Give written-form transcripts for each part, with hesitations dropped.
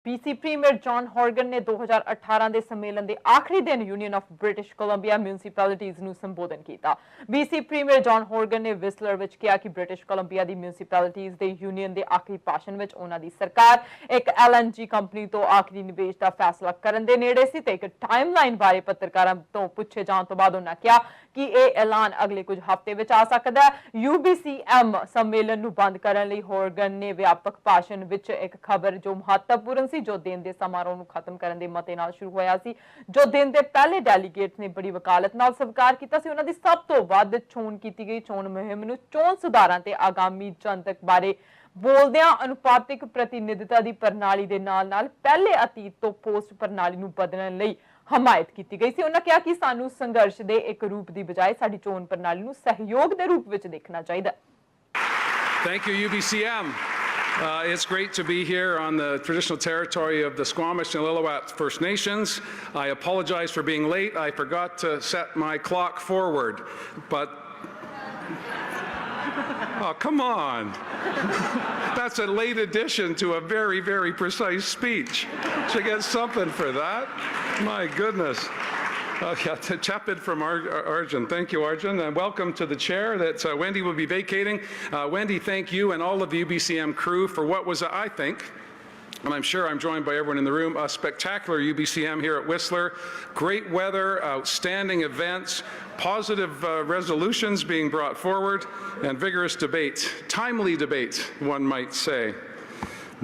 BC Premier John Horgan ने 2018 ਦੇ ਸੰਮੇਲਨ ਦੇ ਆਖਰੀ ਦਿਨ union of British Columbia municipalities ਨੂੰ ਸੰਬੋਧਨ ਕੀਤਾ। BC Premier John Horgan ਨੇ ਵਿਸਲਰ ਵਿੱਚ ਕਿਹਾ ਕਿ ਬ੍ਰਿਟਿਸ਼ ਕੋਲੰਬੀਆ ਦੀ ਮਿਊਨਿਸਪੈਲਿਟੀਜ਼ ਦੇ ਯੂਨੀਅਨ ਦੇ ਆਖਰੀ ਭਾਸ਼ਣ ਵਿੱਚ ਉਹਨਾਂ ਦੀ ਸਰਕਾਰ ਇੱਕ LNG ਕੰਪਨੀ ਤੋਂ ਆਖਰੀ ਨਿਵੇਸ਼ ਦਾ ਫੈਸਲਾ ਕਰਨ ਦੇ ਨੇੜੇ ਸੀ ਤੇ ਇੱਕ ਟਾਈਮਲਾਈਨ ਬਾਰੇ ਪੱਤਰਕਾਰਾਂ ਤੋਂ ਪੁੱਛੇ ਜਾਣ ਤੋਂ ਬਾਅਦ ਉਹਨਾਂ ਕਿਹਾ ਕਿ ਇਹ ਐਲਾਨ ਅਗਲੇ ਕੁਝ ਹਫ਼ਤੇ ਵਿੱਚ ਆ ਸਕਦਾ ਹੈ। UBCM ਸੰਮੇਲਨ ਨੂੰ ਬੰਦ ਕਰਨ ਲਈ ਹੋਰਗਨ ਨੇ ਵਿਆਪਕ ਭਾਸ਼ਣ ਵਿੱਚ ਇੱਕ ਖਬਰ ਜੋ ਮਹੱਤਵਪੂਰਨ ਸੀ ਜੋ ਦਿਨ ਦੇ ਸਮਾਰੋਹ ਨੂੰ ਖਤਮ ਕਰਨ ਦੇ ਮਤੇ ਨਾਲ ਸ਼ੁਰੂ ਹੋਇਆ ਸੀ ਜੋ ਦਿਨ ਦੇ ਪਹਿਲੇ ਡੈਲੀਗੇਟਸ ਨੇ ਬੜੀ ਵਕਾਲਤ ਨਾਲ ਸਵੀਕਾਰ ਕੀਤਾ ਸੀ। ਉਹਨਾਂ ਦੀ ਸਭ ਤੋਂ ਵੱਧ ਚੋਣ ਕੀਤੀ ਗਈ ਚੋਣ ਮੁਹਿੰਮ ਨੂੰ ਚੋਣ ਸੁਧਾਰਾਂ ਤੇ ਆਗਾਮੀ ਜਨਤਕ ਬਾਰੇ ਬੋਲਦਿਆਂ ਅਨੁਪਾਤਿਕ ਪ੍ਰਤੀਨਿਧਤਾ ਦੀ ਪ੍ਰਣਾਲੀ ਦੇ ਨਾਲ-ਨਾਲ ਪਹਿਲੇ ਅਤੀਤ ਤੋਂ ਪੋਸਟ ਪ੍ਰਣਾਲੀ ਨੂੰ ਬਦਲਣ ਲਈ ਹਮਾਇਤ ਕੀਤੀ ਗਈ ਸੀ। ਉਹਨਾਂ ਕਿਹਾ ਕਿ ਸਾਨੂੰ ਸੰਘਰਸ਼ ਦੇ ਇੱਕ ਰੂਪ ਦੀ ਬਜਾਏ ਸਾਡੀ ਚੋਣ ਪ੍ਰਣਾਲੀ ਨੂੰ ਸਹਿਯੋਗ ਦੇ ਰੂਪ ਵਿੱਚ ਦੇਖਣਾ ਚਾਹੀਦਾ। Thank you, UBCM. It's great to be here on the traditional territory of the Squamish and Lillooet First Nations. I apologize for being late. I forgot to set my clock forward, but oh, come on. That's a late addition to a very, very precise speech. Should get something for that. My goodness. Yeah, Chapid from Arjun. Thank you, Arjun. And welcome to the chair that Wendy will be vacating. Wendy, thank you and all of the UBCM crew for what was, I think, and I'm sure I'm joined by everyone in the room, a spectacular UBCM here at Whistler. Great weather, outstanding events, positive resolutions being brought forward, and vigorous debate. Timely debate, one might say.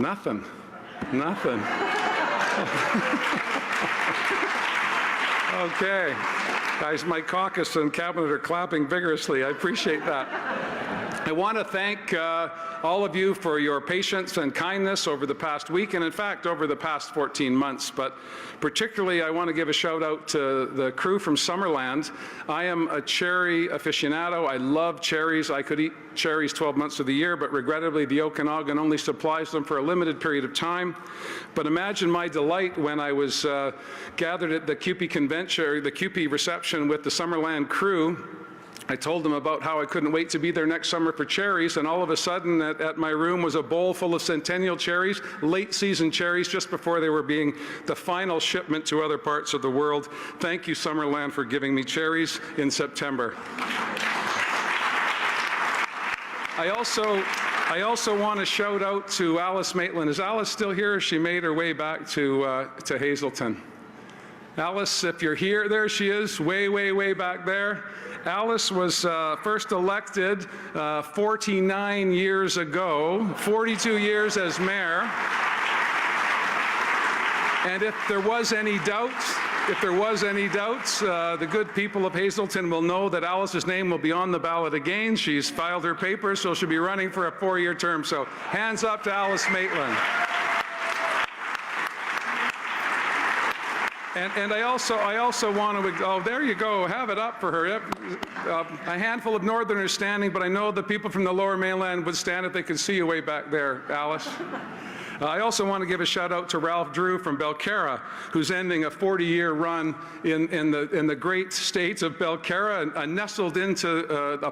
Nothing. Nothing. Okay. Guys, my caucus and cabinet are clapping vigorously. I appreciate that. I want to thank all of you for your patience and kindness over the past week, and in fact over the past 14 months. But particularly I want to give a shout out to the crew from Summerland. I am a cherry aficionado. I love cherries. I could eat cherries 12 months of the year, but regrettably the Okanagan only supplies them for a limited period of time. But imagine my delight when I was gathered at the CUPE convention, or the CUPE reception with the Summerland crew. I told them about how I couldn't wait to be there next summer for cherries, and all of a sudden at my room was a bowl full of centennial cherries, late season cherries, just before they were being the final shipment to other parts of the world. Thank you, Summerland, for giving me cherries in September. I also want to shout out to Alice Maitland. Is Alice still here? She made her way back to Hazelton. Alice, if you're here, there she is, way, way, way back there. Alice was first elected 49 years ago, 42 years as mayor. And if there was any doubt, the good people of Hazelton will know that Alice's name will be on the ballot again. She's filed her papers, so she'll be running for a 4-year term. So hands up to Alice Maitland. And I also want to, oh, there you go, have it up for her. A handful of Northerners standing, but I know the people from the Lower Mainland would stand if they could see you way back there, Alice. I also want to give a shout out to Ralph Drew from Belcarra, who's ending a 40-year run in the great state of Belcarra, nestled into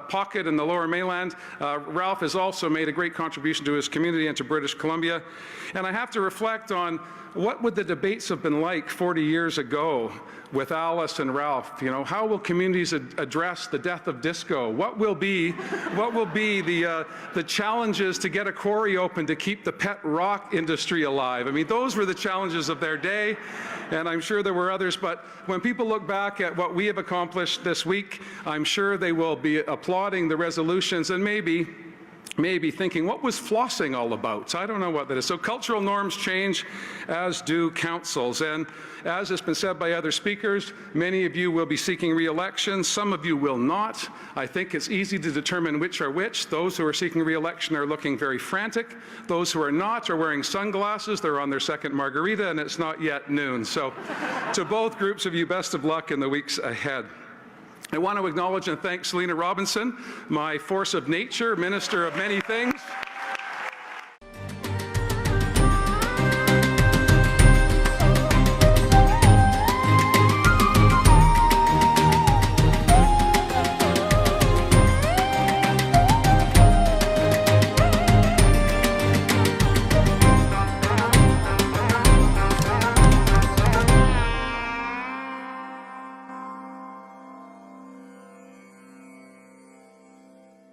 a pocket in the Lower Mainland. Ralph has also made a great contribution to his community and to British Columbia. And I have to reflect on what would the debates have been like 40 years ago with Alice and Ralph? You know, how will communities address the death of disco? What will be the challenges to get a quarry open to keep the pet rock industry alive? I mean, those were the challenges of their day, and I'm sure there were others, but when people look back at what we have accomplished this week, I'm sure they will be applauding the resolutions and maybe thinking, what was flossing all about? I don't know what that is. So cultural norms change, as do councils. And as has been said by other speakers, many of you will be seeking re-election. Some of you will not. I think it's easy to determine which are which. Those who are seeking re-election are looking very frantic. Those who are not are wearing sunglasses. They're on their second margarita, and it's not yet noon. So to both groups of you, best of luck in the weeks ahead. I want to acknowledge and thank Selena Robinson, my force of nature, minister of many things.